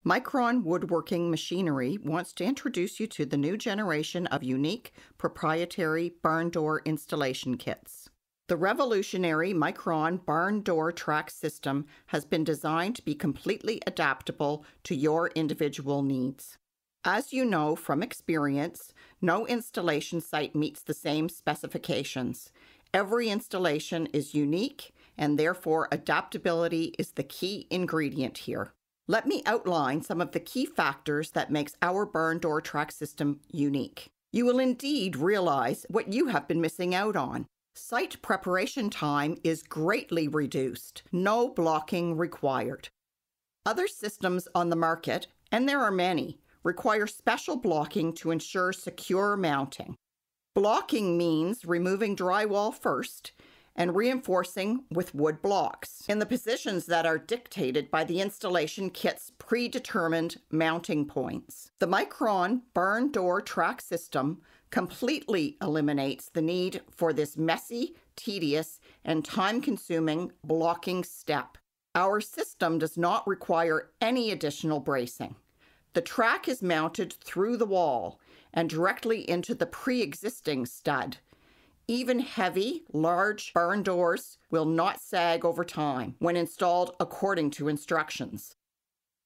Mikron Woodworking Machinery wants to introduce you to the new generation of unique proprietary barn door installation kits. The revolutionary Mikron barn door track system has been designed to be completely adaptable to your individual needs. As you know from experience, no installation site meets the same specifications. Every installation is unique, and therefore adaptability is the key ingredient here. Let me outline some of the key factors that makes our barn door track system unique. You will indeed realize what you have been missing out on. Site preparation time is greatly reduced. No blocking required. Other systems on the market, and there are many, require special blocking to ensure secure mounting. Blocking means removing drywall first and reinforcing with wood blocks in the positions that are dictated by the installation kit's predetermined mounting points. The Mikron barn door track system completely eliminates the need for this messy, tedious, and time-consuming blocking step. Our system does not require any additional bracing. The track is mounted through the wall and directly into the pre-existing stud. Even heavy, large barn doors will not sag over time when installed according to instructions.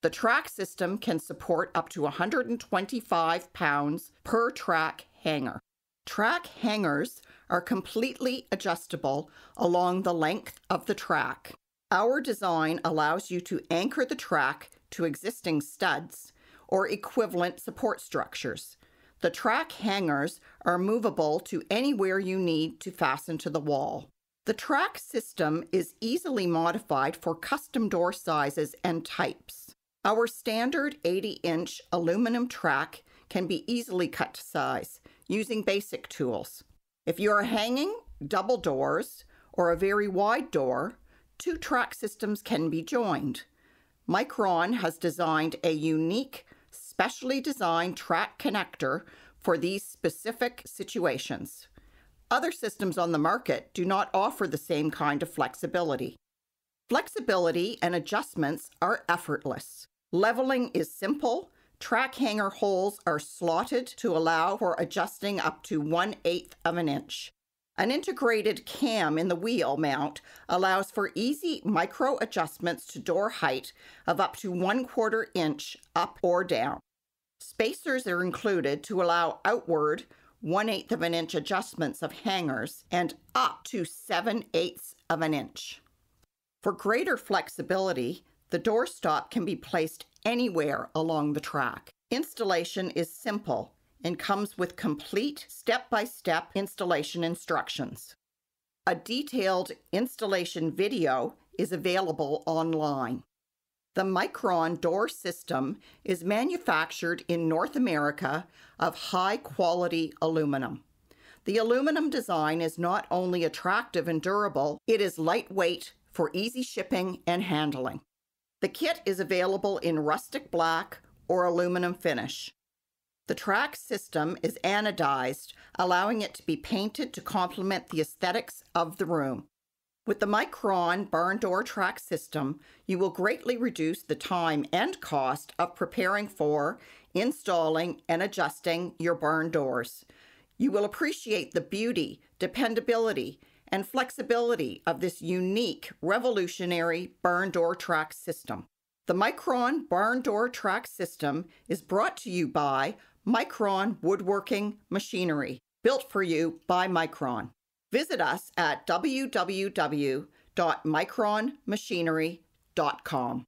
The track system can support up to 125 pounds per track hanger. Track hangers are completely adjustable along the length of the track. Our design allows you to anchor the track to existing studs or equivalent support structures. The track hangers are movable to anywhere you need to fasten to the wall. The track system is easily modified for custom door sizes and types. Our standard 80-inch aluminum track can be easily cut to size using basic tools. If you are hanging double doors or a very wide door, two track systems can be joined. Mikron has designed a unique, specially designed track connector for these specific situations. Other systems on the market do not offer the same kind of flexibility. Flexibility and adjustments are effortless. Leveling is simple. Track hanger holes are slotted to allow for adjusting up to 1/8 of an inch. An integrated cam in the wheel mount allows for easy micro adjustments to door height of up to 1/4 inch up or down. Spacers are included to allow outward 1/8 of an inch adjustments of hangers and up to 7/8 of an inch. For greater flexibility, the doorstop can be placed anywhere along the track. Installation is simple and comes with complete step-by-step installation instructions. A detailed installation video is available online. The Mikron door system is manufactured in North America of high-quality aluminum. The aluminum design is not only attractive and durable, it is lightweight for easy shipping and handling. The kit is available in rustic black or aluminum finish. The track system is anodized, allowing it to be painted to complement the aesthetics of the room. With the Mikron barn door track system, you will greatly reduce the time and cost of preparing for, installing, and adjusting your barn doors. You will appreciate the beauty, dependability, and flexibility of this unique, revolutionary barn door track system. The Mikron barn door track system is brought to you by Mikron Woodworking Machinery, built for you by Mikron. Visit us at www.mikronmachinery.com.